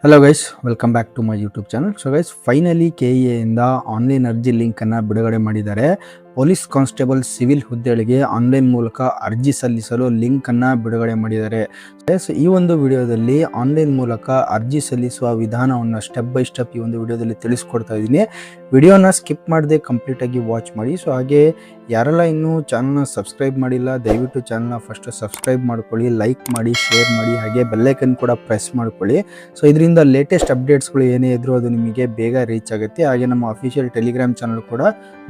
Hello guys, welcome back to my YouTube channel. So guys, finally KEA ಇಂದ online ಅರ್ಜಿ ಲಿಂಕನ್ನು ಬಿಡುಗಡೆ ಮಾಡಿದ್ದಾರೆ. ಪೊಲೀಸ್ ಕಾನ್ಸ್ಟೇಬಲ್ ಸಿವಿಲ್ ಹುದ್ದೆಗಳಿಗೆ ಆನ್ಲೈನ್ ಮೂಲಕ ಅರ್ಜಿ ಸಲ್ಲಿಸಲು ಲಿಂಕನ್ನು ಬಿಡುಗಡೆ ಮಾಡಿದ್ದಾರೆ. ಸೊ ಈ ಒಂದು ವಿಡಿಯೋದಲ್ಲಿ ಆನ್ಲೈನ್ ಮೂಲಕ ಅರ್ಜಿ ಸಲ್ಲಿಸುವ ವಿಧಾನವನ್ನು ಸ್ಟೆಪ್ ಬೈ ಸ್ಟೆಪ್ ಈ ಒಂದು ವಿಡಿಯೋದಲ್ಲಿ ತಿಳಿಸ್ಕೊಡ್ತಾ ಇದ್ದೀನಿ. ವಿಡಿಯೋನ ಸ್ಕಿಪ್ ಮಾಡದೆ ಕಂಪ್ಲೀಟಾಗಿ ವಾಚ್ ಮಾಡಿ. ಸೊ ಹಾಗೆ ಯಾರೆಲ್ಲ ಇನ್ನೂ ಚಾನಲ್ನ ಸಬ್ಸ್ಕ್ರೈಬ್ ಮಾಡಿಲ್ಲ, ದಯವಿಟ್ಟು ಚಾನಲ್ನ ಫಸ್ಟ್ ಸಬ್ಸ್ಕ್ರೈಬ್ ಮಾಡ್ಕೊಳ್ಳಿ, ಲೈಕ್ ಮಾಡಿ, ಶೇರ್ ಮಾಡಿ, ಹಾಗೆ ಬೆಲ್ಲೈಕನ್ ಕೂಡ ಪ್ರೆಸ್ ಮಾಡ್ಕೊಳ್ಳಿ. ಸೊ ಇದರಿಂದ ಲೇಟೆಸ್ಟ್ ಅಪ್ಡೇಟ್ಸ್ಗಳು ಏನೇ ಇದ್ರೂ ಅದು ನಿಮಗೆ ಬೇಗ ರೀಚ್ ಆಗುತ್ತೆ. ಹಾಗೆ ನಮ್ಮ ಅಫಿಷಿಯಲ್ ಟೆಲಿಗ್ರಾಮ್ ಚಾನಲ್ ಕೂಡ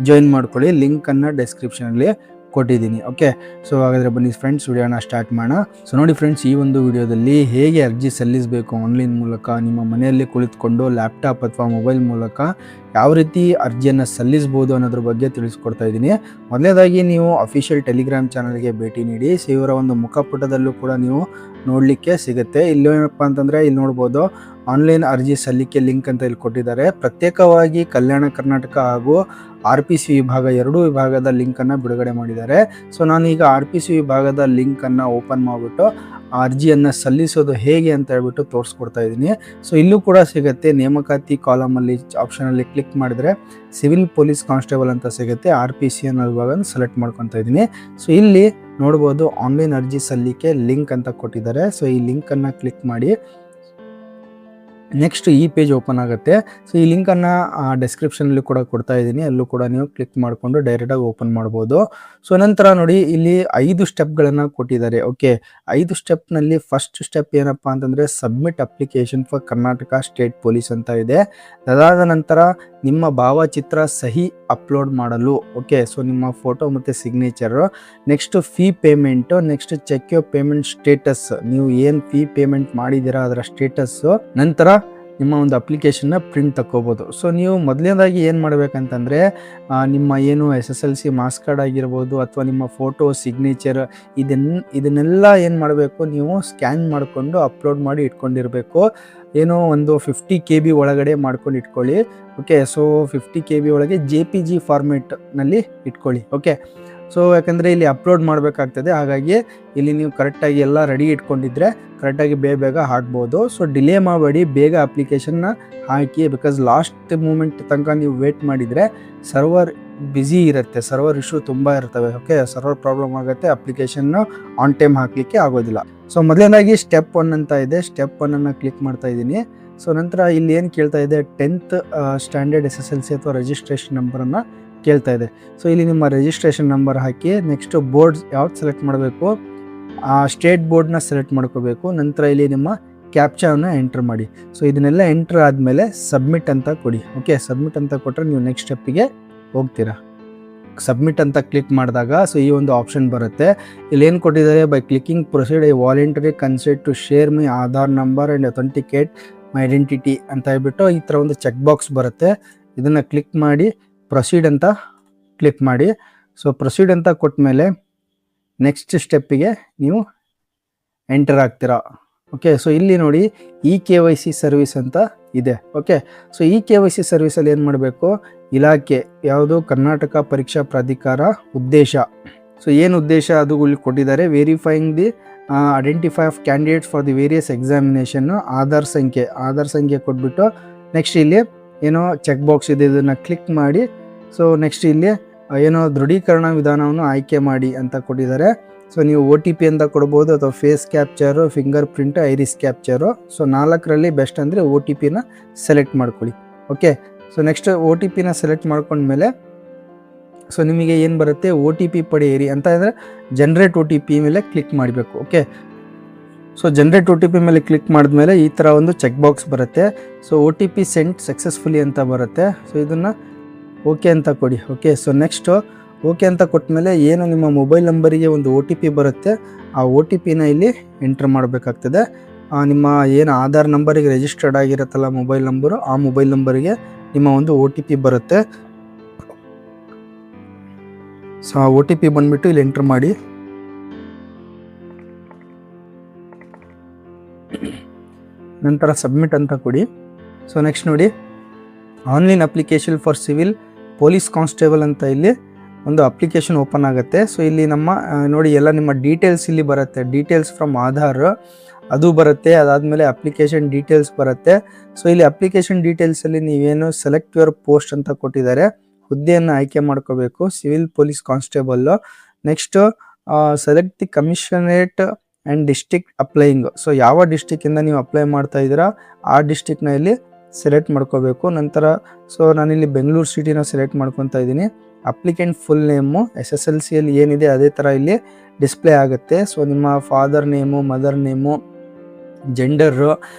ಜಾಯಿನ್ ಮಾಡ್ಕೊಳ್ಳಿ, ಲಿಂಕನ್ನು ಡಿಸ್ಕ್ರಿಪ್ಷನಲ್ಲಿ ಕೊಟ್ಟಿದ್ದೀನಿ. ಓಕೆ, ಸೊ ಹಾಗಾದರೆ ಬನ್ನಿ ಫ್ರೆಂಡ್ಸ್, ವಿಡಿಯೋನ ಸ್ಟಾರ್ಟ್ ಮಾಡೋಣ. ಸೊ ನೋಡಿ ಫ್ರೆಂಡ್ಸ್, ಈ ಒಂದು ವಿಡಿಯೋದಲ್ಲಿ ಹೇಗೆ ಅರ್ಜಿ ಸಲ್ಲಿಸಬೇಕು ಆನ್ಲೈನ್ ಮೂಲಕ ನಿಮ್ಮ ಮನೆಯಲ್ಲಿ ಕುಳಿತುಕೊಂಡು ಲ್ಯಾಪ್ಟಾಪ್ ಅಥವಾ ಮೊಬೈಲ್ ಮೂಲಕ ಯಾವ ರೀತಿ ಅರ್ಜಿಯನ್ನು ಸಲ್ಲಿಸ್ಬೋದು ಅನ್ನೋದ್ರ ಬಗ್ಗೆ ತಿಳಿಸ್ಕೊಡ್ತಾ ಇದ್ದೀನಿ. ಮೊದಲನೇದಾಗಿ ನೀವು ಅಫಿಷಿಯಲ್ ಟೆಲಿಗ್ರಾಮ್ ಚಾನಲ್ಗೆ ಭೇಟಿ ನೀಡಿ. ಸೊ ಇವರ ಒಂದು ಮುಖಪುಟದಲ್ಲೂ ಕೂಡ ನೀವು ನೋಡಲಿಕ್ಕೆ ಸಿಗುತ್ತೆ. ಇಲ್ಲೇನಪ್ಪ ಅಂತಂದರೆ ಇಲ್ಲಿ ನೋಡ್ಬೋದು, ಆನ್ಲೈನ್ ಅರ್ಜಿ ಸಲ್ಲಿಕೆ ಲಿಂಕ್ ಅಂತ ಇಲ್ಲಿ ಕೊಟ್ಟಿದ್ದಾರೆ. ಪ್ರತ್ಯೇಕವಾಗಿ ಕಲ್ಯಾಣ ಕರ್ನಾಟಕ ಹಾಗೂ RPC ವಿಭಾಗ ಎರಡೂ ವಿಭಾಗದ ಲಿಂಕನ್ನು ಬಿಡುಗಡೆ ಮಾಡಿದ್ದಾರೆ. ಸೊ ನಾನೀಗ RPC ವಿಭಾಗದ ಲಿಂಕನ್ನು ಓಪನ್ ಮಾಡಿಬಿಟ್ಟು ಅರ್ಜಿಯನ್ನು ಸಲ್ಲಿಸೋದು ಹೇಗೆ ಅಂತ ಹೇಳ್ಬಿಟ್ಟು ತೋರಿಸ್ಕೊಡ್ತಾ ಇದ್ದೀನಿ. ಸೊ ಇಲ್ಲೂ ಕೂಡ ಸಿಗುತ್ತೆ, ನೇಮಕಾತಿ ಕಾಲಮಲ್ಲಿ ಆಪ್ಷನಲ್ಲಿ ಕ್ಲಿಕ್ ಮಾಡಿದ್ರೆ ಸಿವಿಲ್ ಪೊಲೀಸ್ ಕಾನ್ಸ್ಟೇಬಲ್ ಅಂತ ಸಿಗುತ್ತೆ. RPC ಅನ್ನೋ ವಿಭಾಗ ಸೆಲೆಕ್ಟ್ ಮಾಡ್ಕೊತಾ ಇದ್ದೀನಿ. ಸೊ ಇಲ್ಲಿ ನೋಡ್ಬೋದು, ಆನ್ಲೈನ್ ಅರ್ಜಿ ಸಲ್ಲಿಕೆ ಲಿಂಕ್ ಅಂತ ಕೊಟ್ಟಿದ್ದಾರೆ. ಸೊ ಈ ಲಿಂಕನ್ನು ಕ್ಲಿಕ್ ಮಾಡಿ ನೆಕ್ಸ್ಟ್ ಈ ಪೇಜ್ ಓಪನ್ ಆಗುತ್ತೆ. ಸೊ ಈ ಲಿಂಕನ್ನು ಡಿಸ್ಕ್ರಿಪ್ಷನಲ್ಲಿ ಕೂಡ ಕೊಡ್ತಾ ಇದ್ದೀನಿ, ಅಲ್ಲೂ ಕೂಡ ನೀವು ಕ್ಲಿಕ್ ಮಾಡಿಕೊಂಡು ಡೈರೆಕ್ಟಾಗಿ ಓಪನ್ ಮಾಡ್ಬೋದು. ಸೊ ನಂತರ ನೋಡಿ, ಇಲ್ಲಿ 5 ಸ್ಟೆಪ್ಗಳನ್ನು ಕೊಟ್ಟಿದ್ದಾರೆ. ಓಕೆ, 5 ಸ್ಟೆಪ್ನಲ್ಲಿ ಫಸ್ಟ್ ಸ್ಟೆಪ್ ಏನಪ್ಪ ಅಂತಂದರೆ submit application for Karnataka state police ಅಂತ ಇದೆ. ಅದಾದ ನಂತರ ನಿಮ್ಮ ಭಾವಚಿತ್ರ ಸಹಿ ಅಪ್ಲೋಡ್ ಮಾಡಲು. ಓಕೆ, ಸೊ ನಿಮ್ಮ ಫೋಟೋ ಮತ್ತು signature. Next fee payment. Next check your payment status, ನೀವು ಏನು ಫೀ ಪೇಮೆಂಟ್ ಮಾಡಿದ್ದೀರಾ ಅದರ ಸ್ಟೇಟಸ್ಸು. ನಂತರ ನಿಮ್ಮ ಒಂದು ಅಪ್ಲಿಕೇಶನ್ನ ಪ್ರಿಂಟ್ ತಗೋಬೋದು. ಸೊ ನೀವು ಮೊದಲನೇದಾಗಿ ಏನು ಮಾಡಬೇಕಂತಂದರೆ, ನಿಮ್ಮ ಏನು SSLC ಮಾರ್ಕ್ಸ್ ಕಾರ್ಡ್ ಆಗಿರ್ಬೋದು ಅಥವಾ ನಿಮ್ಮ ಫೋಟೋ, ಸಿಗ್ನೇಚರ್, ಇದನ್ನೆಲ್ಲ ಏನು ಮಾಡಬೇಕು, ನೀವು ಸ್ಕ್ಯಾನ್ ಮಾಡಿಕೊಂಡು ಅಪ್ಲೋಡ್ ಮಾಡಿ ಇಟ್ಕೊಂಡಿರಬೇಕು. ಏನೋ ಒಂದು 50 KB ಒಳಗಡೆ ಮಾಡ್ಕೊಂಡು ಇಟ್ಕೊಳ್ಳಿ. ಓಕೆ, ಸೊ 50 KB ಒಳಗೆ JPG ಫಾರ್ಮೇಟ್ನಲ್ಲಿ ಇಟ್ಕೊಳ್ಳಿ. ಓಕೆ, ಸೊ ಯಾಕಂದರೆ ಇಲ್ಲಿ ಅಪ್ಲೋಡ್ ಮಾಡಬೇಕಾಗ್ತದೆ, ಹಾಗಾಗಿ ಇಲ್ಲಿ ನೀವು ಕರೆಕ್ಟಾಗಿ ಎಲ್ಲ ರೆಡಿ ಇಟ್ಕೊಂಡಿದ್ರೆ ಕರೆಕ್ಟಾಗಿ ಬೇಗ ಹಾಕ್ಬೋದು. ಸೊ ಡಿಲೇ ಮಾಡಬೇಡಿ, ಬೇಗ ಅಪ್ಲಿಕೇಶನ್ನ ಹಾಕಿ. ಬಿಕಾಸ್ ಲಾಸ್ಟ್ ಮೂಮೆಂಟ್ ತನಕ ನೀವು ವೇಟ್ ಮಾಡಿದರೆ ಸರ್ವರ್ ಬ್ಯುಸಿ ಇರುತ್ತೆ, ಸರ್ವರ್ ಇಶ್ಯೂ ತುಂಬ ಇರ್ತವೆ. ಓಕೆ, ಸರ್ವರ್ ಪ್ರಾಬ್ಲಮ್ ಆಗುತ್ತೆ, ಅಪ್ಲಿಕೇಶನ್ನು ಆನ್ ಟೈಮ್ ಹಾಕಲಿಕ್ಕೆ ಆಗೋದಿಲ್ಲ. ಸೊ ಮೊದಲನೇದಾಗಿ ಸ್ಟೆಪ್ 1 ಅಂತ ಇದೆ, ಸ್ಟೆಪ್ 1 ಕ್ಲಿಕ್ ಮಾಡ್ತಾ ಇದ್ದೀನಿ. ಸೊ ನಂತರ ಇಲ್ಲಿ ಏನು ಕೇಳ್ತಾ ಇದೆ, 10th ಸ್ಟ್ಯಾಂಡರ್ಡ್ SSLC ಅಥವಾ ರಿಜಿಸ್ಟ್ರೇಷನ್ ನಂಬರನ್ನು ಕೇಳ್ತಾ ಇದೆ. ಸೊ ಇಲ್ಲಿ ನಿಮ್ಮ ರಿಜಿಸ್ಟ್ರೇಷನ್ ನಂಬರ್ ಹಾಕಿ. ನೆಕ್ಸ್ಟ್ ಬೋರ್ಡ್ ಯಾವ್ದು ಸೆಲೆಕ್ಟ್ ಮಾಡಬೇಕು, ಸ್ಟೇಟ್ ಬೋರ್ಡ್ನ ಸೆಲೆಕ್ಟ್ ಮಾಡ್ಕೋಬೇಕು. ನಂತರ ಇಲ್ಲಿ ನಿಮ್ಮ ಕ್ಯಾಪ್ಚಾವನ್ನು ಎಂಟ್ರ್ ಮಾಡಿ. ಸೊ ಇದನ್ನೆಲ್ಲ ಎಂಟ್ರ್ ಆದಮೇಲೆ ಸಬ್ಮಿಟ್ ಅಂತ ಕೊಡಿ. ಓಕೆ, ಸಬ್ಮಿಟ್ ಅಂತ ಕೊಟ್ಟರೆ ನೀವು ನೆಕ್ಸ್ಟ್ ಸ್ಟೆಪ್ಪಿಗೆ ಹೋಗ್ತೀರಾ. ಸಬ್ಮಿಟ್ ಅಂತ ಕ್ಲಿಕ್ ಮಾಡಿದಾಗ ಸೊ ಈ ಒಂದು ಆಪ್ಷನ್ ಬರುತ್ತೆ. ಇಲ್ಲಿ ಏನು ಕೊಟ್ಟಿದ್ದಾರೆ, by clicking proceed I voluntary consent to share my Aadhaar number and authenticate my identity ಅಂತ ಹೇಳ್ಬಿಟ್ಟು ಈ ಥರ ಒಂದು ಚೆಕ್ ಬಾಕ್ಸ್ ಬರುತ್ತೆ. ಇದನ್ನು ಕ್ಲಿಕ್ ಮಾಡಿ ಪ್ರೊಸೀಡ್ ಅಂತ ಕ್ಲಿಕ್ ಮಾಡಿ. ಸೊ ಪ್ರೊಸೀಡ್ ಅಂತ ಕೊಟ್ಟ ಮೇಲೆ ನೆಕ್ಸ್ಟ್ ಸ್ಟೆಪ್ಪಿಗೆ ನೀವು ಎಂಟರ್ ಆಗ್ತೀರಾ. ಓಕೆ, ಸೊ ಇಲ್ಲಿ ನೋಡಿ KYC ಸರ್ವಿಸ್ ಅಂತ ಇದೆ. ಓಕೆ, ಸೊ KYC ಸರ್ವಿಸಲ್ಲಿ ಏನು ಮಾಡಬೇಕು, ಇಲಾಖೆ ಯಾವುದು, ಕರ್ನಾಟಕ ಪರೀಕ್ಷಾ ಪ್ರಾಧಿಕಾರ ಉದ್ದೇಶ. ಸೊ ಏನು ಉದ್ದೇಶ ಅದು ಇಲ್ಲಿ ಕೊಟ್ಟಿದ್ದಾರೆ. Verifying the identify of candidates for the various examination. Aadhaar ಸಂಖ್ಯೆ ಕೊಟ್ಬಿಟ್ಟು ನೆಕ್ಸ್ಟ್ ಇಲ್ಲಿ ಏನೋ ಚೆಕ್ ಬಾಕ್ಸ್ ಇದೆ, ಇದನ್ನು ಕ್ಲಿಕ್ ಮಾಡಿ. ಸೊ ನೆಕ್ಸ್ಟ್ ಇಲ್ಲಿ ಏನೋ ದೃಢೀಕರಣ ವಿಧಾನವನ್ನು ಆಯ್ಕೆ ಮಾಡಿ ಅಂತ ಕೊಟ್ಟಿದ್ದಾರೆ. ಸೊ ನೀವು OTP ಅಂತ ಕೊಡ್ಬೋದು ಅಥವಾ face capture, fingerprint, iris capture. So 4ರಲ್ಲಿ ಬೆಸ್ಟ್ ಅಂದರೆ OTPನ ಸೆಲೆಕ್ಟ್ ಮಾಡ್ಕೊಳ್ಳಿ. ಓಕೆ, ಸೊ ನೆಕ್ಸ್ಟ್ OTPನ ಸೆಲೆಕ್ಟ್ ಮಾಡ್ಕೊಂಡ್ಮೇಲೆ ಸೊ ನಿಮಗೆ ಏನು ಬರುತ್ತೆ, OTP ಪಡೆಯಿರಿ ಅಂತ ಅಂದರೆ ಜನ್ರೇಟ್ OTP ಮೇಲೆ ಕ್ಲಿಕ್ ಮಾಡಬೇಕು. ಓಕೆ, ಸೊ ಜನ್ರೇಟ್ OTP ಮೇಲೆ ಕ್ಲಿಕ್ ಮಾಡಿದ್ಮೇಲೆ ಈ ಥರ ಒಂದು ಚೆಕ್ ಬಾಕ್ಸ್ ಬರುತ್ತೆ. ಸೊ OTP ಸೆಂಟ್ ಸಕ್ಸಸ್ಫುಲಿ ಅಂತ ಬರುತ್ತೆ. ಸೊ ಇದನ್ನು ಓಕೆ ಅಂತ ಕೊಡಿ. ಓಕೆ, ಸೊ ನೆಕ್ಸ್ಟು ಓಕೆ ಅಂತ ಕೊಟ್ಟಮೇಲೆ ಏನು ನಿಮ್ಮ ಮೊಬೈಲ್ ನಂಬರಿಗೆ ಒಂದು OTP ಬರುತ್ತೆ, ಆ OTPನ ಇಲ್ಲಿ ಎಂಟ್ರ್ ಮಾಡಬೇಕಾಗ್ತದೆ. ನಿಮ್ಮ ಏನು ಆಧಾರ್ ನಂಬರಿಗೆ ರಿಜಿಸ್ಟರ್ಡ್ ಆಗಿರುತ್ತಲ್ಲ ಮೊಬೈಲ್ ನಂಬರು, ಆ ಮೊಬೈಲ್ ನಂಬರಿಗೆ ನಿಮ್ಮ ಒಂದು OTP ಬರುತ್ತೆ. ಸೊ ಆ OTP ಬಂದುಬಿಟ್ಟು ಇಲ್ಲಿ ಎಂಟ್ರ್ ಮಾಡಿ. ನಂತರ ಸಬ್ಮಿಟ್ ಅಂತ ಕೊಡಿ. ಸೊ ನೆಕ್ಸ್ಟ್ ನೋಡಿ, online application for civil police constable ಅಂತ ಇಲ್ಲಿ ಒಂದು ಅಪ್ಲಿಕೇಶನ್ ಓಪನ್ ಆಗುತ್ತೆ. ಸೊ ಇಲ್ಲಿ ನಮ್ಮ ನೋಡಿ ಎಲ್ಲ ನಿಮ್ಮ ಡೀಟೇಲ್ಸ್ ಇಲ್ಲಿ ಬರುತ್ತೆ. ಡೀಟೇಲ್ಸ್ ಫ್ರಮ್ ಆಧಾರ್, ಅದು ಬರುತ್ತೆ. ಅದಾದಮೇಲೆ ಅಪ್ಲಿಕೇಶನ್ ಡೀಟೇಲ್ಸ್ ಬರುತ್ತೆ. ಸೊ ಇಲ್ಲಿ ಅಪ್ಲಿಕೇಶನ್ ಡೀಟೇಲ್ಸಲ್ಲಿ ನೀವೇನು ಸೆಲೆಕ್ಟ್ ಯುವರ್ ಪೋಸ್ಟ್ ಅಂತ ಕೊಟ್ಟಿದ್ದಾರೆ, ಹುದ್ದೆಯನ್ನು ಆಯ್ಕೆ ಮಾಡ್ಕೋಬೇಕು, civil police constable. Next select the commissionerate and district applying. So ಯಾವ ಡಿಸ್ಟಿಕ್ಕಿಂದ ನೀವು ಅಪ್ಲೈ ಮಾಡ್ತಾ ಇದ್ದೀರಾ ಆ ಡಿಸ್ಟಿಕ್ನ ಇಲ್ಲಿ ಸೆಲೆಕ್ಟ್ ಮಾಡ್ಕೋಬೇಕು. ನಂತರ ಸೊ ನಾನಿಲ್ಲಿ ಬೆಂಗಳೂರು ಸಿಟಿನ ಸೆಲೆಕ್ಟ್ ಮಾಡ್ಕೊತಾ ಇದ್ದೀನಿ. ಅಪ್ಲಿಕೆಂಟ್ ಫುಲ್ ನೇಮು SSLCಯಲ್ಲಿ ಏನಿದೆ ಅದೇ ಥರ ಇಲ್ಲಿ ಡಿಸ್ಪ್ಲೇ ಆಗುತ್ತೆ. ಸೊ ನಿಮ್ಮ father name, mother name, gender,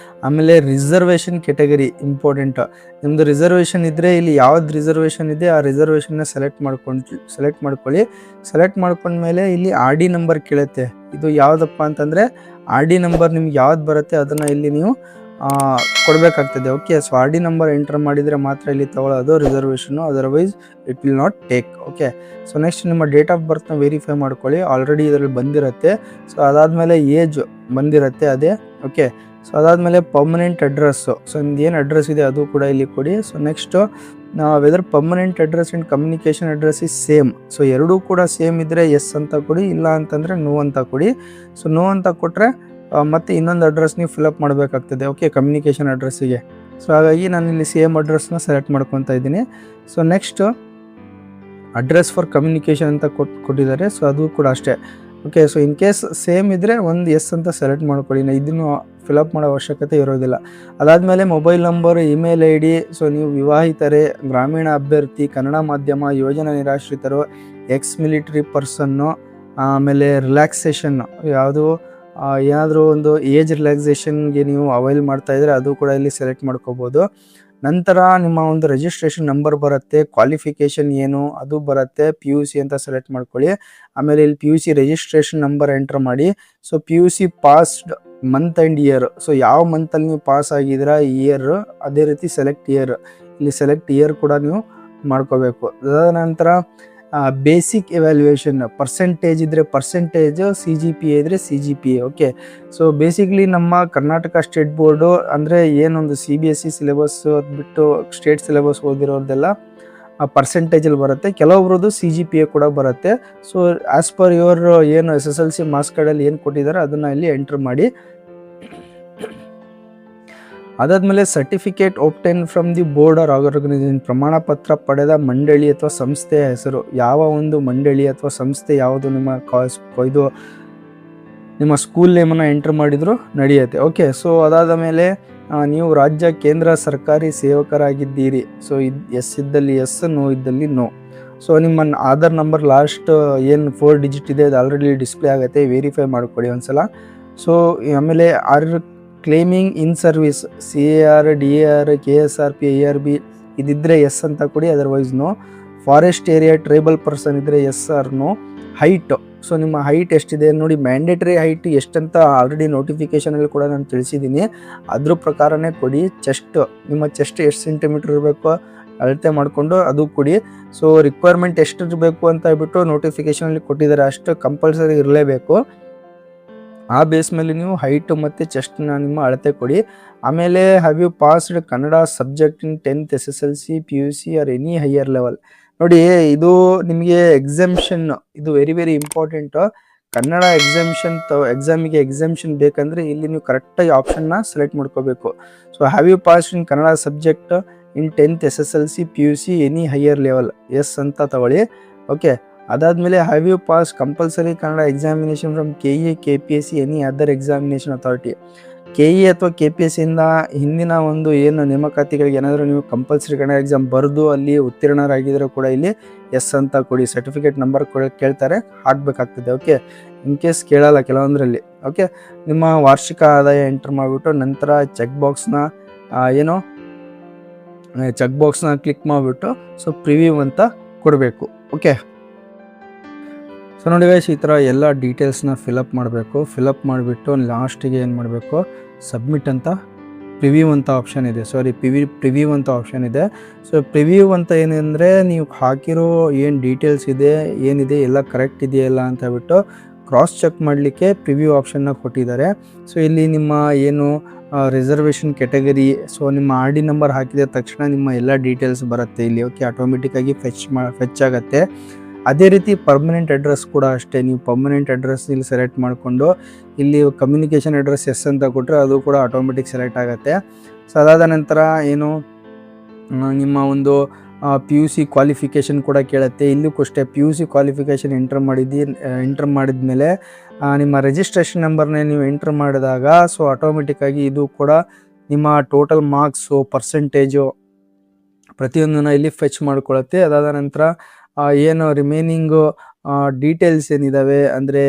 ಆಮೇಲೆ ರಿಸರ್ವೇಷನ್ ಕೆಟಗರಿ ಇಂಪಾರ್ಟೆಂಟ್. ನಿಮ್ಮದು ರಿಸರ್ವೇಷನ್ ಇದ್ದರೆ ಇಲ್ಲಿ ಯಾವ್ದು ರಿಸರ್ವೇಷನ್ ಇದೆ ಆ ರಿಸರ್ವೇಷನ್ನ ಸೆಲೆಕ್ಟ್ ಮಾಡ್ಕೊಳ್ಳಿ. ಸೆಲೆಕ್ಟ್ ಮಾಡ್ಕೊಂಡ್ಮೇಲೆ ಇಲ್ಲಿ RD ನಂಬರ್ ಕೇಳುತ್ತೆ. ಇದು ಯಾವುದಪ್ಪ ಅಂತಂದರೆ RD ನಂಬರ್ ನಿಮ್ಗೆ ಯಾವ್ದು ಬರುತ್ತೆ ಅದನ್ನು ಇಲ್ಲಿ ನೀವು ಕೊಡಬೇಕಾಗ್ತದೆ. Okay, so RD number enter ಮಾಡಿದರೆ ಮಾತ್ರ ಇಲ್ಲಿ ತಗೊಳ್ಳೋದು ರಿಸರ್ವೇಷನ್ನು, otherwise it will not take. Okay, so next ನಿಮ್ಮ ಡೇಟ್ ಆಫ್ ಬರ್ತ್ನ ವೆರಿಫೈ ಮಾಡ್ಕೊಳ್ಳಿ. ಆಲ್ರೆಡಿ ಇದರಲ್ಲಿ ಬಂದಿರುತ್ತೆ. ಸೊ ಅದಾದಮೇಲೆ ಏಜ್ ಬಂದಿರುತ್ತೆ ಅದೇ. ಓಕೆ, ಸೊ ಅದಾದಮೇಲೆ ಪರ್ಮನೆಂಟ್ ಅಡ್ರೆಸ್ಸು, ಸೊ ನಿಮ್ದು ಏನು ಅಡ್ರೆಸ್ ಇದೆ ಅದು ಕೂಡ ಇಲ್ಲಿ ಕೊಡಿ. So next whether permanent address and communication address is same. So ಎರಡೂ ಕೂಡ ಸೇಮ್ ಇದ್ದರೆ ಎಸ್ ಅಂತ ಕೊಡಿ, ಇಲ್ಲ ಅಂತಂದರೆ ನೋ ಅಂತ ಕೊಡಿ. ಸೊ ನೋ ಅಂತ ಕೊಟ್ಟರೆ ಮತ್ತು ಇನ್ನೊಂದು ಅಡ್ರೆಸ್ ನೀವು ಫಿಲಪ್ ಮಾಡಬೇಕಾಗ್ತದೆ. Okay, communication ಅಡ್ರೆಸ್ಸಿಗೆ. ಸೊ ಹಾಗಾಗಿ ನಾನು ಇಲ್ಲಿ ಸೇಮ್ ಅಡ್ರೆಸ್ನ ಸೆಲೆಕ್ಟ್ ಮಾಡ್ಕೊತಾ ಇದ್ದೀನಿ. So next address for communication ಅಂತ ಕೊಟ್ಟಿದ್ದಾರೆ. ಸೊ ಅದು ಕೂಡ ಅಷ್ಟೇ. Okay, so in case same ಇದ್ದರೆ ಒಂದು ಎಸ್ ಅಂತ ಸೆಲೆಕ್ಟ್ ಮಾಡ್ಕೊಳ್ಳಿ, ಇದನ್ನು ಫಿಲಪ್ ಮಾಡೋ ಅವಶ್ಯಕತೆ ಇರೋದಿಲ್ಲ. ಅದಾದಮೇಲೆ mobile number, email ID. So ನೀವು ವಿವಾಹಿತರೇ, ಗ್ರಾಮೀಣ ಅಭ್ಯರ್ಥಿ, ಕನ್ನಡ ಮಾಧ್ಯಮ, ಯೋಜನಾ ನಿರಾಶ್ರಿತರು, ಎಕ್ಸ್ ಮಿಲಿಟರಿ ಪರ್ಸನ್ನು, ಆಮೇಲೆ ರಿಲ್ಯಾಕ್ಸೇಷನ್ನು ಯಾವುದು ಏನಾದರೂ ಒಂದು ಏಜ್ ರಿಲ್ಯಾಕ್ಸೇಷನ್ಗೆ ನೀವು ಅವೈಲ್ ಮಾಡ್ತಾ ಇದ್ದರೆ ಅದು ಕೂಡ ಇಲ್ಲಿ ಸೆಲೆಕ್ಟ್ ಮಾಡ್ಕೋಬೋದು. ನಂತರ ನಿಮ್ಮ ಒಂದು ರಿಜಿಸ್ಟ್ರೇಷನ್ ನಂಬರ್ ಬರುತ್ತೆ, ಕ್ವಾಲಿಫಿಕೇಷನ್ ಏನು ಅದು ಬರುತ್ತೆ, PUC ಅಂತ ಸೆಲೆಕ್ಟ್ ಮಾಡ್ಕೊಳ್ಳಿ. ಆಮೇಲೆ ಇಲ್ಲಿ PUC ರಿಜಿಸ್ಟ್ರೇಷನ್ ನಂಬರ್ ಎಂಟರ್ ಮಾಡಿ. So PUC passed month and year. So ಯಾವ ಮಂತಲ್ಲಿ ನೀವು ಪಾಸ್ ಆಗಿದ್ದೀರಾ ಇಯರ್, ಅದೇ ರೀತಿ ಸೆಲೆಕ್ಟ್ ಇಯರ್, ಇಲ್ಲಿ ಸೆಲೆಕ್ಟ್ ಇಯರ್ ಕೂಡ ನೀವು ಮಾಡ್ಕೋಬೇಕು. ಅದಾದ ನಂತರ ಬೇಸಿಕ್ ಎವ್ಯಾಲ್ಯೂಯೇಷನ್, ಪರ್ಸೆಂಟೇಜ್ ಇದ್ದರೆ ಪರ್ಸೆಂಟೇಜ್, CGPA ಇದ್ದರೆ CGPA. ಓಕೆ, ಸೊ ಬೇಸಿಕ್ಲಿ ನಮ್ಮ ಕರ್ನಾಟಕ ಸ್ಟೇಟ್ ಬೋರ್ಡು ಅಂದರೆ ಏನೊಂದು CBSE ಸಿಲೆಬಸ್ ಬಿಟ್ಟು ಸ್ಟೇಟ್ ಸಿಲೆಬಸ್ ಓದಿರೋದೆಲ್ಲ ಪರ್ಸೆಂಟೇಜಲ್ಲಿ ಬರುತ್ತೆ. ಕೆಲವೊಬ್ರದ್ದು CGPA ಕೂಡ ಬರುತ್ತೆ. ಸೊ ಆ್ಯಸ್ ಪರ್ ಯುವರ್ ಏನು SSLC ಮಾರ್ಕ್ಸ್ ಕಾರ್ಡಲ್ಲಿ ಏನು ಕೊಟ್ಟಿದ್ದಾರೆ ಅದನ್ನು ಇಲ್ಲಿ ಎಂಟ್ರ್ ಮಾಡಿ. ಅದಾದಮೇಲೆ certificate obtain from the board or organisation, ಪ್ರಮಾಣ ಪತ್ರ ಪಡೆದ ಮಂಡಳಿ ಅಥವಾ ಸಂಸ್ಥೆಯ ಹೆಸರು, ಯಾವ ಒಂದು ಮಂಡಳಿ ಅಥವಾ ಸಂಸ್ಥೆ ಯಾವುದು ಇದು ನಿಮ್ಮ ಸ್ಕೂಲ್ ನೇಮನ್ನು ಎಂಟ್ರ್ ಮಾಡಿದ್ರು ನಡೆಯುತ್ತೆ. ಓಕೆ, ಸೊ ಅದಾದ ಮೇಲೆ ನೀವು ರಾಜ್ಯ ಕೇಂದ್ರ ಸರ್ಕಾರಿ ಸೇವಕರಾಗಿದ್ದೀರಿ. ಸೊ ಎಸ್ ಇದ್ದಲ್ಲಿ ಎಸ್, ನೋ ಇದ್ದಲ್ಲಿ ನೋ. ಸೊ ನಿಮ್ಮ ಆಧಾರ್ ನಂಬರ್ ಲಾಸ್ಟ್ ಏನು 4 ಡಿಜಿಟ್ ಇದೆ ಅದು ಆಲ್ರೆಡಿ ಡಿಸ್ಪ್ಲೇ ಆಗುತ್ತೆ, ವೆರಿಫೈ ಮಾಡ್ಕೊಳ್ಳಿ ಒಂದ್ಸಲ. ಸೊ ಆಮೇಲೆ claiming in service, CAR, DAR, KSRP, IRB ಇದಿದ್ದರೆ ಎಸ್ ಅಂತ ಕೊಡಿ, otherwise no. Forest area, tribal person ಇದ್ದರೆ yes or no. Height, so ನಿಮ್ಮ ಹೈಟ್ ಎಷ್ಟಿದೆ ನೋಡಿ, ಮ್ಯಾಂಡೇಟ್ರಿ ಹೈಟ್ ಎಷ್ಟಂತ ಆಲ್ರೆಡಿ ನೋಟಿಫಿಕೇಷನಲ್ಲಿ ಕೂಡ ನಾನು ತಿಳಿಸಿದ್ದೀನಿ, ಅದ್ರ ಪ್ರಕಾರನೇ ಕೊಡಿ. ನಿಮ್ಮ ಚೆಸ್ಟ್ ಎಷ್ಟು ಸೆಂಟಿಮೀಟ್ರ್ ಇರಬೇಕು ಅಳತೆ ಮಾಡಿಕೊಂಡು ಅದು ಕೊಡಿ. ಸೊ ರಿಕ್ವೈರ್ಮೆಂಟ್ ಎಷ್ಟು ಇರಬೇಕು ಅಂತ ಹೇಳ್ಬಿಟ್ಟು ನೋಟಿಫಿಕೇಷನಲ್ಲಿ ಕೊಟ್ಟಿದ್ದಾರೆ, ಅಷ್ಟು ಕಂಪಲ್ಸರಿ ಇರಲೇಬೇಕು. ಆ ಬೇಸ್ ಮೇಲೆ ನೀವು ಹೈಟು ಮತ್ತು ಚೆಸ್ಟ್ನ ನಿಮ್ಮ ಅಳತೆ ಕೊಡಿ. ಆಮೇಲೆ have you passed Kannada subject in 10th SSLC, PUC or any higher level. ನೋಡಿ, ಇದು ನಿಮಗೆ ಎಕ್ಸಾಮ್ಷನ್, ಇದು ವೆರಿ ವೆರಿ ಇಂಪಾರ್ಟೆಂಟು. ಕನ್ನಡ ಎಕ್ಸಾಮಿಗೆ ಎಕ್ಸಾಮ್ಷನ್ ಬೇಕಂದರೆ ಇಲ್ಲಿ ನೀವು ಕರೆಕ್ಟಾಗಿ ಆಪ್ಷನ್ನ ಸೆಲೆಕ್ಟ್ ಮಾಡ್ಕೋಬೇಕು. So have you passed in Kannada subject in 10th SSLC, PUC any higher level, yes ಅಂತ ತಗೊಳ್ಳಿ. ಓಕೆ, ಅದಾದಮೇಲೆ have you pass compulsory Kannada examination from KE, KPSC any other examination authority. KE ಅಥವಾ KPSCಯಿಂದ ಹಿಂದಿನ ಒಂದು ಏನು ನೇಮಕಾತಿಗಳಿಗೆ ಏನಾದರೂ ನೀವು ಕಂಪಲ್ಸರಿ ಕನ್ನಡ ಎಕ್ಸಾಮ್ ಬರೆದು ಅಲ್ಲಿ ಉತ್ತೀರ್ಣರಾಗಿದ್ದರೂ ಕೂಡ ಇಲ್ಲಿ ಎಸ್ ಅಂತ ಕೊಡಿ. ಸರ್ಟಿಫಿಕೇಟ್ ನಂಬರ್ ಕೇಳ್ತಾರೆ, ಹಾಕಬೇಕಾಗ್ತದೆ. ಓಕೆ, ಇನ್ ಕೇಸ್ ಕೇಳಲ್ಲ ಕೆಲವೊಂದರಲ್ಲಿ. ಓಕೆ, ನಿಮ್ಮ ವಾರ್ಷಿಕ ಆದಾಯ ಎಂಟರ್ ಮಾಡಿಬಿಟ್ಟು ನಂತರ ಚೆಕ್ ಬಾಕ್ಸ್ನ ಕ್ಲಿಕ್ ಮಾಡಿಬಿಟ್ಟು ಸೊ ಪ್ರಿವ್ಯೂ ಅಂತ ಕೊಡಬೇಕು. ಓಕೆ, ಸೊ ನೋಡಿ ಗೈಸ್, ಈ ಥರ ಎಲ್ಲ ಡೀಟೇಲ್ಸ್ನ ಫಿಲಪ್ ಮಾಡಬೇಕು. ಫಿಲಪ್ ಮಾಡಿಬಿಟ್ಟು ಲಾಸ್ಟಿಗೆ ಏನು ಮಾಡಬೇಕು, ಸಬ್ಮಿಟ್ ಅಂತ ಪ್ರಿವ್ಯೂ ಅಂತ ಆಪ್ಷನ್ ಇದೆ. ಪ್ರಿವ್ಯೂ ಅಂತ ಆಪ್ಷನ್ ಇದೆ. ಸೊ ಪ್ರಿವ್ಯೂ ಅಂತ ಏನಂದರೆ ನೀವು ಹಾಕಿರೋ ಏನು ಡೀಟೇಲ್ಸ್ ಇದೆ ಏನಿದೆ ಎಲ್ಲ ಕರೆಕ್ಟ್ ಇದೆಯಲ್ಲ ಅಂತ ಹೇಳ್ಬಿಟ್ಟು ಕ್ರಾಸ್ ಚೆಕ್ ಮಾಡಲಿಕ್ಕೆ ಪ್ರಿವ್ಯೂ ಆಪ್ಷನ್ನ ಕೊಟ್ಟಿದ್ದಾರೆ. ಸೊ ಇಲ್ಲಿ ನಿಮ್ಮ ಏನು ರಿಸರ್ವೇಷನ್ ಕೆಟಗರಿ, ಸೊ ನಿಮ್ಮ RD ನಂಬರ್ ಹಾಕಿದ ತಕ್ಷಣ ನಿಮ್ಮ ಎಲ್ಲ ಡೀಟೇಲ್ಸ್ ಬರುತ್ತೆ ಇಲ್ಲಿ. ಓಕೆ, ಆಟೋಮೆಟಿಕ್ಕಾಗಿ ಫೆಚ್ ಆಗುತ್ತೆ. ಅದೇ ರೀತಿ ಪರ್ಮನೆಂಟ್ ಅಡ್ರೆಸ್ ಕೂಡ ಅಷ್ಟೇ, ನೀವು ಪರ್ಮನೆಂಟ್ ಅಡ್ರೆಸ್ ಇಲ್ಲಿ ಸೆಲೆಕ್ಟ್ ಮಾಡಿಕೊಂಡು ಇಲ್ಲಿ ಕಮ್ಯುನಿಕೇಷನ್ ಅಡ್ರೆಸ್ ಎಸ್ ಅಂತ ಕೊಟ್ಟರೆ ಅದು ಕೂಡ ಆಟೋಮೆಟಿಕ್ ಸೆಲೆಕ್ಟ್ ಆಗುತ್ತೆ. ಸೊ ಅದಾದ ನಂತರ ಏನು ನಿಮ್ಮ ಒಂದು ಪಿ ಯು ಸಿ ಕ್ವಾಲಿಫಿಕೇಷನ್ ಕೂಡ ಕೇಳುತ್ತೆ. ಇಲ್ಲೂ ಅಷ್ಟೇ P U C qualification enter ಮಾಡಿದ್ಮೇಲೆ ನಿಮ್ಮ ರಿಜಿಸ್ಟ್ರೇಷನ್ ನಂಬರ್ನೇ ನೀವು ಎಂಟರ್ ಮಾಡಿದಾಗ ಸೊ ಆಟೋಮೆಟಿಕ್ಕಾಗಿ ಇದು ಕೂಡ ನಿಮ್ಮ ಟೋಟಲ್ ಮಾರ್ಕ್ಸು ಪರ್ಸೆಂಟೇಜು ಪ್ರತಿಯೊಂದನ್ನು ಇಲ್ಲಿ ಫೆಚ್ ಮಾಡ್ಕೊಳ್ಳುತ್ತೆ. ಅದಾದ ನಂತರ ಏನು ರಿಮೈನಿಂಗು ಡೀಟೇಲ್ಸ್ ಏನಿದ್ದಾವೆ ಅಂದರೆ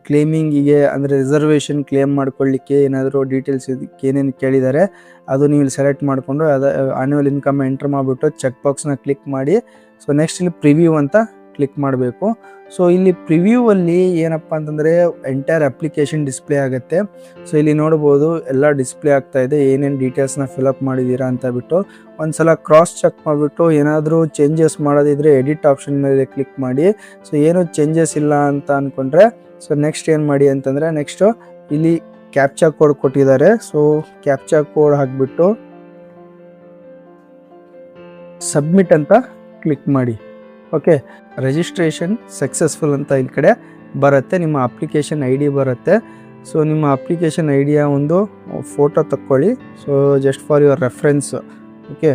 ಕ್ಲೇಮಿಂಗಿಗೆ ಅಂದರೆ ರಿಸರ್ವೇಷನ್ ಕ್ಲೇಮ್ ಮಾಡ್ಕೊಳ್ಳಿಕ್ಕೆ ಏನಾದರೂ ಡೀಟೇಲ್ಸ್ ಇದಕ್ಕೆ ಏನೇನು ಕೇಳಿದ್ದಾರೆ ಅದು ನೀವು ಇಲ್ಲಿ ಸೆಲೆಕ್ಟ್ ಮಾಡಿಕೊಂಡು ಆನ್ಯುವಲ್ ಇನ್ಕಮ್ ಎಂಟರ್ ಮಾಡಿಬಿಟ್ಟು ಚೆಕ್ ಬಾಕ್ಸ್ನ ಕ್ಲಿಕ್ ಮಾಡಿ ಸೊ ನೆಕ್ಸ್ಟ್ ಇಲ್ಲಿ ಪ್ರಿವ್ಯೂ ಅಂತ ಕ್ಲಿಕ್ ಮಾಡಬೇಕು. ಸೊ ಇಲ್ಲಿ ಪ್ರಿವ್ಯೂವಲ್ಲಿ ಏನಪ್ಪ ಅಂತಂದರೆ ಎಂಟೈರ್ ಅಪ್ಲಿಕೇಶನ್ ಡಿಸ್ಪ್ಲೇ ಆಗುತ್ತೆ. ಸೊ ಇಲ್ಲಿ ನೋಡ್ಬೋದು ಎಲ್ಲ ಡಿಸ್ಪ್ಲೇ ಆಗ್ತಾ ಇದೆ, ಏನೇನು ಡೀಟೇಲ್ಸ್ನ ಫಿಲಪ್ ಮಾಡಿದ್ದೀರಾ ಅಂತ ಬಿಟ್ಟು ಒಂದ್ಸಲ ಕ್ರಾಸ್ ಚೆಕ್ ಮಾಡಿಬಿಟ್ಟು ಏನಾದರೂ ಚೇಂಜಸ್ ಮಾಡೋದಿದ್ರೆ ಎಡಿಟ್ ಆಪ್ಷನ್ ಮೇಲೆ ಕ್ಲಿಕ್ ಮಾಡಿ. ಸೊ ಏನು ಚೇಂಜಸ್ ಇಲ್ಲ ಅಂತ ಅಂದ್ಕೊಂಡ್ರೆ ಸೊ ನೆಕ್ಸ್ಟ್ ಏನು ಮಾಡಿ ಅಂತಂದರೆ ನೆಕ್ಸ್ಟು ಇಲ್ಲಿ ಕ್ಯಾಪ್ಚಾ ಕೋಡ್ ಕೊಟ್ಟಿದ್ದಾರೆ. ಸೊ ಕ್ಯಾಪ್ಚಾ ಕೋಡ್ ಹಾಕಿಬಿಟ್ಟು ಸಬ್ಮಿಟ್ ಅಂತ ಕ್ಲಿಕ್ ಮಾಡಿ. ಓಕೆ, ರಿಜಿಸ್ಟ್ರೇಷನ್ ಸಕ್ಸಸ್ಫುಲ್ ಅಂತ ಇಲ್ಲಿ ಕಡೆ ಬರುತ್ತೆ, ನಿಮ್ಮ ಅಪ್ಲಿಕೇಶನ್ ಐ ಡಿ ಬರುತ್ತೆ. ಸೊ ನಿಮ್ಮ ಅಪ್ಲಿಕೇಶನ್ ಐ ಡಿಯ ಒಂದು ಫೋಟೋ ತಕ್ಕೊಳ್ಳಿ. So just for your reference. Okay,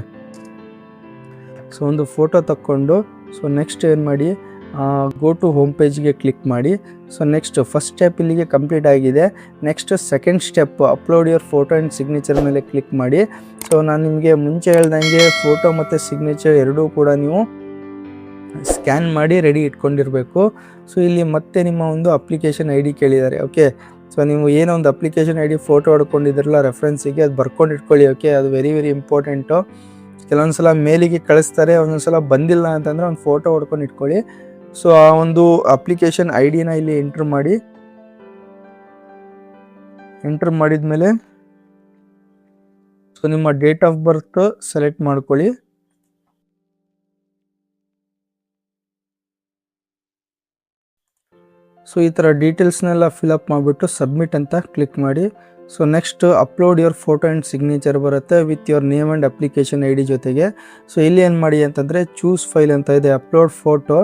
so ಒಂದು ಫೋಟೋ ತಕ್ಕೊಂಡು ಸೊ ನೆಕ್ಸ್ಟ್ ಏನು ಮಾಡಿ ಗೋ ಟು ಹೋಮ್ ಪೇಜ್ಗೆ ಕ್ಲಿಕ್ ಮಾಡಿ. ಸೊ ನೆಕ್ಸ್ಟ್ ಫಸ್ಟ್ ಸ್ಟೆಪ್ ಇಲ್ಲಿಗೆ ಕಂಪ್ಲೀಟ್ ಆಗಿದೆ. Next second step upload your photo and signature ಮೇಲೆ ಕ್ಲಿಕ್ ಮಾಡಿ. ಸೊ ನಾನು ನಿಮಗೆ ಮುಂಚೆ ಹೇಳ್ದಂಗೆ ಫೋಟೋ ಮತ್ತು ಸಿಗ್ನೇಚರ್ ಎರಡೂ ಕೂಡ ನೀವು ಸ್ಕ್ಯಾನ್ ಮಾಡಿ ರೆಡಿ ಇಟ್ಕೊಂಡಿರಬೇಕು. ಸೊ ಇಲ್ಲಿ ಮತ್ತೆ ನಿಮ್ಮ ಒಂದು ಅಪ್ಲಿಕೇಶನ್ ಐ ಡಿ ಕೇಳಿದ್ದಾರೆ. ಓಕೆ, ಸೊ ನೀವು ಏನೋ ಒಂದು ಅಪ್ಲಿಕೇಶನ್ ಐ ಡಿ ಫೋಟೋ ಹೊಡ್ಕೊಂಡಿದ್ರಲ್ಲ ರೆಫರೆನ್ಸಿಗೆ ಅದು ಬರ್ಕೊಂಡು ಇಟ್ಕೊಳ್ಳಿ. ಓಕೆ, ಅದು ವೆರಿ ಇಂಪಾರ್ಟೆಂಟು. ಕೆಲವೊಂದು ಸಲ ಮೇಲಿಗೆ ಕಳಿಸ್ತಾರೆ, ಒಂದೊಂದು ಸಲ ಬಂದಿಲ್ಲ ಅಂತಂದರೆ ಒಂದು ಫೋಟೋ ಹೊಡ್ಕೊಂಡು ಇಟ್ಕೊಳ್ಳಿ. ಸೊ ಆ ಒಂದು ಅಪ್ಲಿಕೇಶನ್ ಐ ಡಿನ ಇಲ್ಲಿ ಎಂಟ್ರ್ ಮಾಡಿ. ಎಂಟ್ರ್ ಮಾಡಿದ್ಮೇಲೆ ಸೊ ನಿಮ್ಮ ಡೇಟ್ ಆಫ್ ಬರ್ತ್ ಸೆಲೆಕ್ಟ್ ಮಾಡ್ಕೊಳ್ಳಿ. ಸೊ ಈ ಥರ ಡೀಟೇಲ್ಸ್ನೆಲ್ಲ ಫಿಲಪ್ ಮಾಡಿಬಿಟ್ಟು ಸಬ್ಮಿಟ್ ಅಂತ ಕ್ಲಿಕ್ ಮಾಡಿ. So next upload your photo and signature ಬರುತ್ತೆ with your name and application I D ಜೊತೆಗೆ. ಸೊ ಇಲ್ಲಿ ಏನು ಮಾಡಿ ಅಂತಂದರೆ ಚೂಸ್ ಫೈಲ್ ಅಂತ ಇದೆ, ಅಪ್ಲೋಡ್ ಫೋಟೋ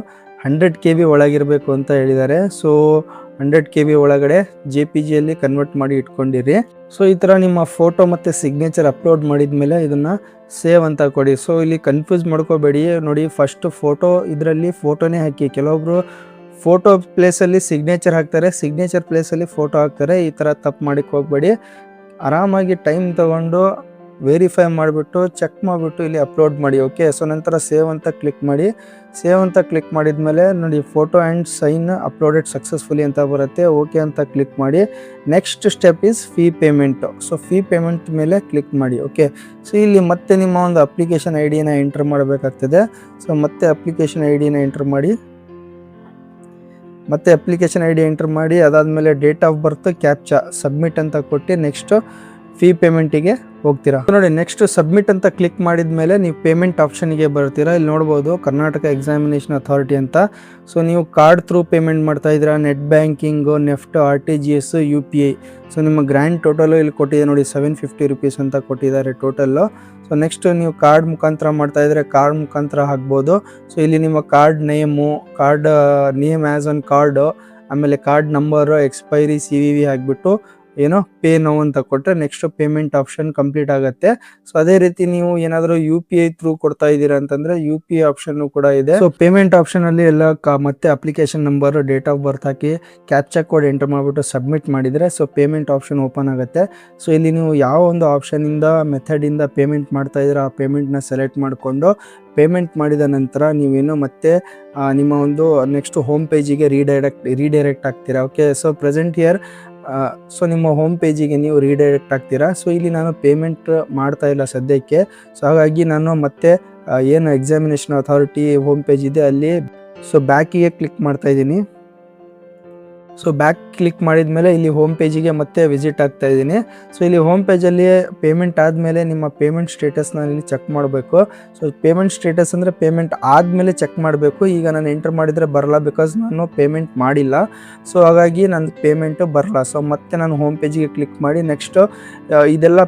100 KB ಒಳಗಿರಬೇಕು ಅಂತ ಹೇಳಿದ್ದಾರೆ. ಸೊ 100 KB ಒಳಗಡೆ JPGಯಲ್ಲಿ ಕನ್ವರ್ಟ್ ಮಾಡಿ ಇಟ್ಕೊಂಡಿರಿ. ಸೊ ಈ ಥರ ನಿಮ್ಮ ಫೋಟೋ ಮತ್ತು ಸಿಗ್ನೇಚರ್ ಅಪ್ಲೋಡ್ ಮಾಡಿದ ಮೇಲೆ ಇದನ್ನು ಸೇವ್ ಅಂತ ಕೊಡಿ. ಸೊ ಇಲ್ಲಿ ಕನ್ಫ್ಯೂಸ್ ಮಾಡ್ಕೋಬೇಡಿ, ನೋಡಿ ಫಸ್ಟ್ ಫೋಟೋ ಇದರಲ್ಲಿ ಫೋಟೋನೇ ಹಾಕಿ. ಕೆಲವೊಬ್ಬರು ಫೋಟೋ ಪ್ಲೇಸಲ್ಲಿ ಸಿಗ್ನೇಚರ್ ಹಾಕ್ತಾರೆ, ಸಿಗ್ನೇಚರ್ ಪ್ಲೇಸಲ್ಲಿ ಫೋಟೋ ಹಾಕ್ತಾರೆ. ಈ ಥರ ತಪ್ಪು ಮಾಡಿಕ್ಕೆ ಹೋಗಬೇಡಿ. ಆರಾಮಾಗಿ ಟೈಮ್ ತೊಗೊಂಡು ವೆರಿಫೈ ಮಾಡಿಬಿಟ್ಟು ಚೆಕ್ ಮಾಡಿಬಿಟ್ಟು ಇಲ್ಲಿ ಅಪ್ಲೋಡ್ ಮಾಡಿ. ಓಕೆ, ಸೊ ನಂತರ ಸೇವ್ ಅಂತ ಕ್ಲಿಕ್ ಮಾಡಿ. ಸೇವ್ ಅಂತ ಕ್ಲಿಕ್ ಮಾಡಿದ್ಮೇಲೆ ನೋಡಿ photo and sign uploaded successfully ಅಂತ ಬರುತ್ತೆ. ಓಕೆ ಅಂತ ಕ್ಲಿಕ್ ಮಾಡಿ. Next step is fee payment. So fee payment ಮೇಲೆ ಕ್ಲಿಕ್ ಮಾಡಿ. ಓಕೆ, ಸೊ ಇಲ್ಲಿ ಮತ್ತೆ ನಿಮ್ಮ ಒಂದು ಅಪ್ಲಿಕೇಶನ್ ಐ ಡಿನ ಎಂಟ್ರ್ ಮಾಡಬೇಕಾಗ್ತದೆ. ಸೊ ಮತ್ತೆ ಅಪ್ಲಿಕೇಶನ್ ಐ ಡಿನ ಎಂಟ್ರ್ ಮಾಡಿ. ಮತ್ತೆ ಅಪ್ಲಿಕೇಶನ್ ಐ ಡಿ ಎಂಟ್ರ್ ಮಾಡಿ. ಅದಾದಮೇಲೆ date of birth captcha submit ಅಂತ ಕೊಟ್ಟು ನೆಕ್ಸ್ಟು ಫೀ ಪೇಮೆಂಟಿಗೆ ಹೋಗ್ತೀರಾ. ನೋಡಿ ನೆಕ್ಸ್ಟ್ ಸಬ್ಮಿಟ್ ಅಂತ ಕ್ಲಿಕ್ ಮಾಡಿದ ಮೇಲೆ ನೀವು ಪೇಮೆಂಟ್ ಆಪ್ಷನ್ಗೆ ಬರ್ತೀರಾ. ಇಲ್ಲಿ ನೋಡ್ಬೋದು ಕರ್ನಾಟಕ ಎಕ್ಸಾಮಿನೇಷನ್ ಅಥಾರಿಟಿ ಅಂತ. ಸೊ ನೀವು ಕಾರ್ಡ್ ಥ್ರೂ ಪೇಮೆಂಟ್ ಮಾಡ್ತಾ ಇದ್ದೀರಾ, net banking, NEFT, RTGS, UPI. So ನಿಮ್ಮ ಗ್ರ್ಯಾಂಡ್ ಟೋಟಲು ಇಲ್ಲಿ ಕೊಟ್ಟಿದೆ ನೋಡಿ, 750 rupees ಅಂತ ಕೊಟ್ಟಿದ್ದಾರೆ ಟೋಟಲ್ಲು. ಸೊ ನೆಕ್ಸ್ಟ್ ನೀವು ಕಾರ್ಡ್ ಮುಖಾಂತರ ಮಾಡ್ತಾ ಇದ್ರೆ ಕಾರ್ಡ್ ಮುಖಾಂತರ ಹಾಕ್ಬೋದು. ಸೊ ಇಲ್ಲಿ ನಿಮ್ಮ card name, card name as on card, ಆಮೇಲೆ ಕಾರ್ಡ್ ನಂಬರು, ಎಕ್ಸ್ಪೈರಿ, CVV ಹಾಕಿಬಿಟ್ಟು ಏನೋ ಪೇ ನೋ ಅಂತ ಕೊಟ್ಟರೆ ನೆಕ್ಸ್ಟ್ ಪೇಮೆಂಟ್ ಆಪ್ಷನ್ ಕಂಪ್ಲೀಟ್ ಆಗುತ್ತೆ. ಸೊ ಅದೇ ರೀತಿ ನೀವು ಏನಾದರೂ UPI ಥ್ರೂ ಕೊಡ್ತಾ ಇದ್ದೀರಾ ಅಂತಂದರೆ UPI ಆಪ್ಷನ್ನು ಕೂಡ ಇದೆ. ಸೊ ಪೇಮೆಂಟ್ ಆಪ್ಷನಲ್ಲಿ ಎಲ್ಲ ಮತ್ತೆ application number, date of birth hockey captcha code enter ಮಾಡಿಬಿಟ್ಟು ಸಬ್ಮಿಟ್ ಮಾಡಿದರೆ ಸೊ ಪೇಮೆಂಟ್ ಆಪ್ಷನ್ ಓಪನ್ ಆಗುತ್ತೆ. ಸೊ ಇಲ್ಲಿ ನೀವು ಯಾವ ಒಂದು ಆಪ್ಷನಿಂದ ಮೆಥಡಿಂದ ಪೇಮೆಂಟ್ ಮಾಡ್ತಾ ಇದ್ದೀರಾ ಆ ಪೇಮೆಂಟ್ನ ಸೆಲೆಕ್ಟ್ ಮಾಡಿಕೊಂಡು ಪೇಮೆಂಟ್ ಮಾಡಿದ ನಂತರ ನೀವೇನು ಮತ್ತೆ ನಿಮ್ಮ ಒಂದು ನೆಕ್ಸ್ಟ್ ಹೋಮ್ ಪೇಜಿಗೆ ರೀಡೈರೆಕ್ಟ್ ಆಗ್ತೀರಾ. Okay, so present year so ನಿಮ್ಮ ಹೋಮ್ ಪೇಜಿಗೆ ನೀವು ರೀಡೈರೆಕ್ಟ್ ಆಗ್ತೀರಾ. ಸೊ ಇಲ್ಲಿ ನಾನು ಪೇಮೆಂಟ್ ಮಾಡ್ತಾ ಇಲ್ಲ ಸದ್ಯಕ್ಕೆ. ಸೊ ಹಾಗಾಗಿ ನಾನು ಮತ್ತೆ ಏನು ಎಕ್ಸಾಮಿನೇಷನ್ ಅಥಾರಿಟಿ ಹೋಮ್ ಪೇಜ್ ಇದೆ ಅಲ್ಲಿ ಸೊ ಬ್ಯಾಕಿಗೆ ಕ್ಲಿಕ್ ಮಾಡ್ತಾ ಇದ್ದೀನಿ. ಸೊ ಬ್ಯಾಕ್ ಕ್ಲಿಕ್ ಮಾಡಿದ ಮೇಲೆ ಇಲ್ಲಿ ಹೋಮ್ ಪೇಜಿಗೆ ಮತ್ತೆ ವಿಸಿಟ್ ಆಗ್ತಾ ಇದ್ದೀನಿ. ಸೊ ಇಲ್ಲಿ ಹೋಮ್ ಪೇಜಲ್ಲಿ ಪೇಮೆಂಟ್ ಆದಮೇಲೆ ನಿಮ್ಮ ಪೇಮೆಂಟ್ ಸ್ಟೇಟಸ್ನ ಇಲ್ಲಿ ಚೆಕ್ ಮಾಡಬೇಕು. ಸೊ ಪೇಮೆಂಟ್ ಸ್ಟೇಟಸ್ ಅಂದರೆ ಪೇಮೆಂಟ್ ಆದಮೇಲೆ ಚೆಕ್ ಮಾಡಬೇಕು. ಈಗ ನಾನು ಎಂಟರ್ ಮಾಡಿದರೆ ಬರಲ್ಲ, ಬಿಕಾಸ್ ನಾನು ಪೇಮೆಂಟ್ ಮಾಡಿಲ್ಲ. ಸೊ ಹಾಗಾಗಿ ನನ್ನ ಪೇಮೆಂಟು ಬರಲ್ಲ. ಸೊ ಮತ್ತೆ ನಾನು ಹೋಮ್ ಪೇಜಿಗೆ ಕ್ಲಿಕ್ ಮಾಡಿ ನೆಕ್ಸ್ಟು ಇದೆಲ್ಲ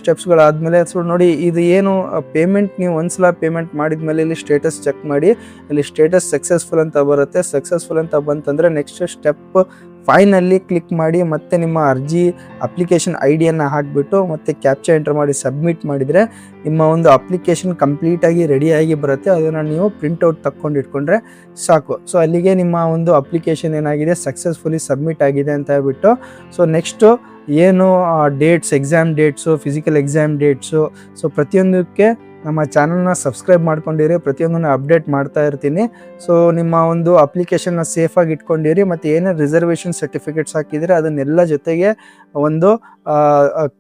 ಸ್ಟೆಪ್ಸ್ಗಳಾದಮೇಲೆ ಸೊ ನೋಡಿ ಇದು ಏನು ಪೇಮೆಂಟ್ ನೀವು ಒಂದ್ಸಲ ಪೇಮೆಂಟ್ ಮಾಡಿದ ಮೇಲೆ ಇಲ್ಲಿ ಸ್ಟೇಟಸ್ ಚೆಕ್ ಮಾಡಿ. ಇಲ್ಲಿ ಸ್ಟೇಟಸ್ ಸಕ್ಸಸ್ಫುಲ್ ಅಂತ ಬರುತ್ತೆ. ಸಕ್ಸಸ್ಫುಲ್ ಅಂತ ಬಂತಂದರೆ ನೆಕ್ಸ್ಟ್ ಸ್ಟೆಪ್ ಫೈನಲ್ಲಿ ಕ್ಲಿಕ್ ಮಾಡಿ ಮತ್ತೆ ನಿಮ್ಮ ಅರ್ಜಿ ಅಪ್ಲಿಕೇಶನ್ ಐಡಿಯನ್ನು ಹಾಕಿಬಿಟ್ಟು ಮತ್ತೆ ಕ್ಯಾಪ್ಚಾ ಎಂಟರ್ ಮಾಡಿ ಸಬ್ಮಿಟ್ ಮಾಡಿದರೆ ನಿಮ್ಮ ಒಂದು ಅಪ್ಲಿಕೇಶನ್ ಕಂಪ್ಲೀಟಾಗಿ ರೆಡಿಯಾಗಿ ಬರುತ್ತೆ. ಅದನ್ನು ನೀವು ಪ್ರಿಂಟೌಟ್ ತಕ್ಕೊಂಡು ಇಟ್ಕೊಂಡ್ರೆ ಸಾಕು. ಸೊ ಅಲ್ಲಿಗೆ ನಿಮ್ಮ ಒಂದು ಅಪ್ಲಿಕೇಶನ್ ಏನಾಗಿದೆ ಸಕ್ಸಸ್ಫುಲಿ ಸಬ್ಮಿಟ್ ಆಗಿದೆ ಅಂತ ಹೇಳ್ಬಿಟ್ಟು ಸೊ ನೆಕ್ಸ್ಟು ಏನು dates, exam dates, physical exam dates, so ಪ್ರತಿಯೊಂದಕ್ಕೆ ನಮ್ಮ ಚಾನಲ್ನ ಸಬ್ಸ್ಕ್ರೈಬ್ ಮಾಡ್ಕೊಂಡಿರಿ. ಪ್ರತಿಯೊಂದನ್ನು ಅಪ್ಡೇಟ್ ಮಾಡ್ತಾ ಇರ್ತೀನಿ. ಸೊ ನಿಮ್ಮ ಒಂದು ಅಪ್ಲಿಕೇಶನ್ನ ಸೇಫಾಗಿ ಇಟ್ಕೊಂಡಿರಿ. ಮತ್ತು ಏನೇ ರಿಸರ್ವೇಷನ್ ಸರ್ಟಿಫಿಕೇಟ್ಸ್ ಹಾಕಿದರೆ ಅದನ್ನೆಲ್ಲ ಜೊತೆಗೆ ಒಂದು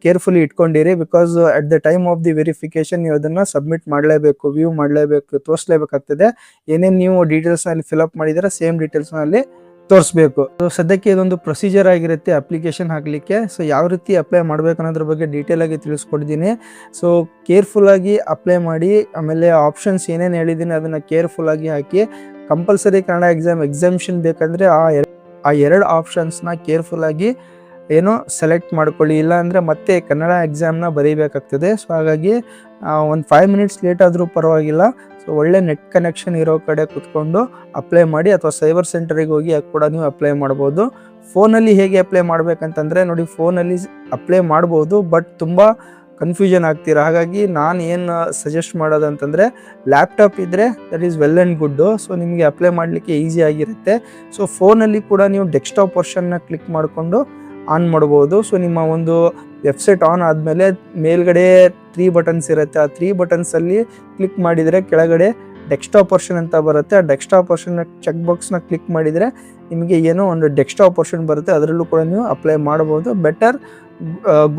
ಕೇರ್ಫುಲಿ ಇಟ್ಕೊಂಡಿರಿ. Because at the time of the verification ನೀವು ಅದನ್ನು ಸಬ್ಮಿಟ್ ಮಾಡಲೇಬೇಕು, ವ್ಯೂ ಮಾಡಲೇಬೇಕು, ತೋರಿಸಲೇಬೇಕಾಗ್ತದೆ. ಏನೇನು ನೀವು ಡೀಟೇಲ್ಸ್ನಲ್ಲಿ ಫಿಲಪ್ ಮಾಡಿದರೆ ಸೇಮ್ ಡೀಟೇಲ್ಸ್ನಲ್ಲಿ ತೋರಿಸ್ಬೇಕು. ಸೊ ಸದ್ಯಕ್ಕೆ ಇದೊಂದು ಪ್ರೊಸೀಜರ್ ಆಗಿರುತ್ತೆ ಅಪ್ಲಿಕೇಶನ್ ಹಾಕಲಿಕ್ಕೆ. ಸೊ ಯಾವ ರೀತಿ ಅಪ್ಲೈ ಮಾಡಬೇಕು ಅನ್ನೋದ್ರ ಬಗ್ಗೆ ಡೀಟೇಲ್ ಆಗಿ ತಿಳಿಸ್ಕೊಟ್ಟಿದ್ದೀನಿ. ಸೊ ಕೇರ್ಫುಲ್ಲಾಗಿ ಅಪ್ಲೈ ಮಾಡಿ. ಆಮೇಲೆ ಆಪ್ಷನ್ಸ್ ಏನೇನು ಹೇಳಿದ್ದೀನಿ ಅದನ್ನು ಕೇರ್ಫುಲ್ಲಾಗಿ ಹಾಕಿ. ಕಂಪಲ್ಸರಿ ಕನ್ನಡ ಎಕ್ಸಾಮಿಷನ್ ಬೇಕಂದರೆ ಆ ಎರಡು ಆಪ್ಷನ್ಸ್ನ ಕೇರ್ಫುಲ್ಲಾಗಿ ಸೆಲೆಕ್ಟ್ ಮಾಡ್ಕೊಳ್ಳಿ. ಇಲ್ಲ ಅಂದರೆ ಮತ್ತೆ ಕನ್ನಡ ಎಕ್ಸಾಮ್ನ ಬರೀಬೇಕಾಗ್ತದೆ. ಸೊ ಹಾಗಾಗಿ ಒಂದು 5 ಮಿನಿಟ್ಸ್ ಲೇಟ್ ಆದರೂ ಪರವಾಗಿಲ್ಲ. ಸೊ ಒಳ್ಳೆ ನೆಟ್ ಕನೆಕ್ಷನ್ ಇರೋ ಕಡೆ ಕುತ್ಕೊಂಡು ಅಪ್ಲೈ ಮಾಡಿ, ಅಥವಾ ಸೈಬರ್ ಸೆಂಟರಿಗೆ ಹೋಗಿ ಅದು ಕೂಡ ನೀವು ಅಪ್ಲೈ ಮಾಡ್ಬೋದು. ಫೋನಲ್ಲಿ ಹೇಗೆ ಅಪ್ಲೈ ಮಾಡ್ಬೇಕಂತಂದರೆ ನೋಡಿ, ಫೋನಲ್ಲಿ ಅಪ್ಲೈ ಮಾಡ್ಬೋದು ಬಟ್ ತುಂಬ ಕನ್ಫ್ಯೂಷನ್ ಆಗ್ತೀರಾ. ಹಾಗಾಗಿ ನಾನು ಏನು ಸಜೆಸ್ಟ್ ಮಾಡೋದಂತಂದರೆ ಲ್ಯಾಪ್ಟಾಪ್ ಇದ್ದರೆ that is well and good. So ನಿಮಗೆ ಅಪ್ಲೈ ಮಾಡಲಿಕ್ಕೆ ಈಸಿ ಆಗಿರುತ್ತೆ. ಸೊ ಫೋನಲ್ಲಿ ಕೂಡ ನೀವು ಡೆಸ್ಕ್ಟಾಪ್ ವರ್ಷನ್ನ ಕ್ಲಿಕ್ ಮಾಡಿಕೊಂಡು ಆನ್ ಮಾಡ್ಬೋದು. ಸೊ ನಿಮ್ಮ ಒಂದು ವೆಬ್ಸೈಟ್ ಆನ್ ಆದಮೇಲೆ ಮೇಲ್ಗಡೆ 3 ಬಟನ್ಸ್ ಇರುತ್ತೆ. ಆ 3 ಬಟನ್ಸಲ್ಲಿ ಕ್ಲಿಕ್ ಮಾಡಿದರೆ ಕೆಳಗಡೆ ಡೆಸ್ಕ್ಟಾಪ್ ವರ್ಷನ್ ಅಂತ ಬರುತ್ತೆ. ಆ ಡೆಸ್ಕ್ಟಾಪ್ ವರ್ಷನ್ನ ಚೆಕ್ ಬಾಕ್ಸ್ನ ಕ್ಲಿಕ್ ಮಾಡಿದರೆ ನಿಮಗೆ ಏನೋ ಒಂದು ಡೆಸ್ಕ್ಟಾಪ್ ವರ್ಷನ್ ಬರುತ್ತೆ. ಅದರಲ್ಲೂ ಕೂಡ ನೀವು ಅಪ್ಲೈ ಮಾಡ್ಬೋದು. Better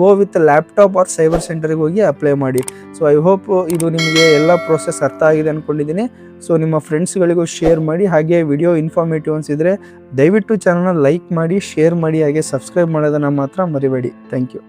go with laptop or cyber ಸೆಂಟರ್ಗೆ ಹೋಗಿ ಅಪ್ಲೈ ಮಾಡಿ. ಸೊ ಐ ಹೋಪ್ ಇದು ನಿಮಗೆ ಎಲ್ಲ ಪ್ರೋಸೆಸ್ ಅರ್ಥ ಆಗಿದೆ ಅಂದ್ಕೊಂಡಿದ್ದೀನಿ. ಸೊ ನಿಮ್ಮ ಫ್ರೆಂಡ್ಸ್ಗಳಿಗೂ ಶೇರ್ ಮಾಡಿ. ಹಾಗೆ ವಿಡಿಯೋ ಇನ್ಫಾರ್ಮೇಟಿವ್ ಅನಿಸಿದರೆ ದಯವಿಟ್ಟು ಚಾನಲ್ನ ಲೈಕ್ ಮಾಡಿ, ಶೇರ್ ಮಾಡಿ, ಹಾಗೆ ಸಬ್ಸ್ಕ್ರೈಬ್ ಮಾಡೋದನ್ನು ಮಾತ್ರ ಮರಿಬೇಡಿ. Thank you.